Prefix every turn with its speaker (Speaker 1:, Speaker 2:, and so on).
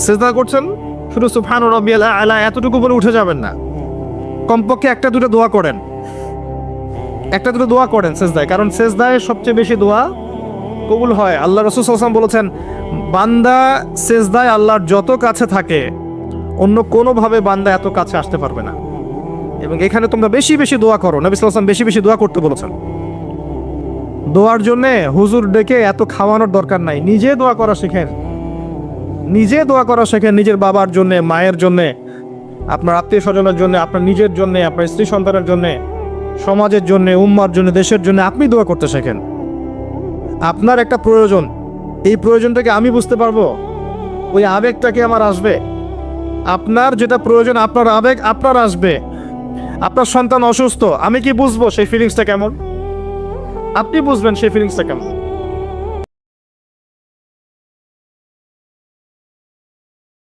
Speaker 1: সিজদা করছেন, শুধু সুবহান রাব্বিয়াল আলা এতটুকু বলে উঠে যাবেন না, কমপক্ষে একটা দুটো দোয়া করেন, একটা দুটো দোয়া করেন সিজদায়, কারণ সিজদায় সবচেয়ে বেশি দোয়া কবুল হয়। আল্লাহ রাসূল সাল্লাল্লাহু আলাইহি ওয়াসাল্লাম বলেছেন, বান্দা সিজদায় আল্লাহর যত কাছে থাকে অন্য কোনোভাবে বান্দা এত কাছে আসতে পারবে না। এবং এখানে তোমরা বেশি বেশি দোয়া করো, নবী সাল্লাল্লাহু আলাইহি ওয়াসাল্লাম বেশি বেশি দোয়া করতে বলেছেন। দোয়ার জন্যে হুজুর ডেকে এত খাওয়ানোর দরকার নাই, নিজে দোয়া করা শেখেন, নিজে দোয়া করা শেখেন, নিজের বাবার জন্যে, মায়ের জন্যে, আপনার আত্মীয় স্বজনের জন্য, আপনার নিজের জন্য, আপনার স্ত্রী সন্তানের জন্য, সমাজের জন্য, উম্মার জন্য, দেশের জন্য আপনি দোয়া করতে শেখেন। আপনার একটা প্রয়োজন, এই প্রয়োজনটাকে আমি বুঝতে পারবো, ওই আবেগটাকে আমার আসবে। আপনার যেটা প্রয়োজন, আপনার আবেগ আপনার আসবে। আপনার সন্তান অসুস্থ, আমি কি বুঝবো সেই ফিলিংসটা কেমন? আপনি বুঝবেন সেই ফিলিংসটা কেমন।